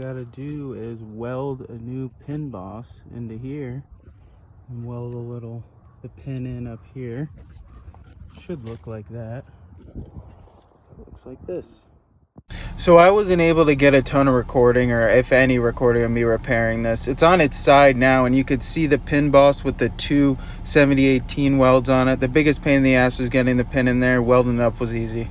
gotta do is weld a new pin boss into here and weld the pin in up here. Should look like that. Looks like this. So I wasn't able to get a ton of recording, or if any recording, of me repairing this. It's on its side now, and you could see the pin boss with the two 7018 welds on it. The biggest pain in the ass was getting the pin in there. Welding it up was easy.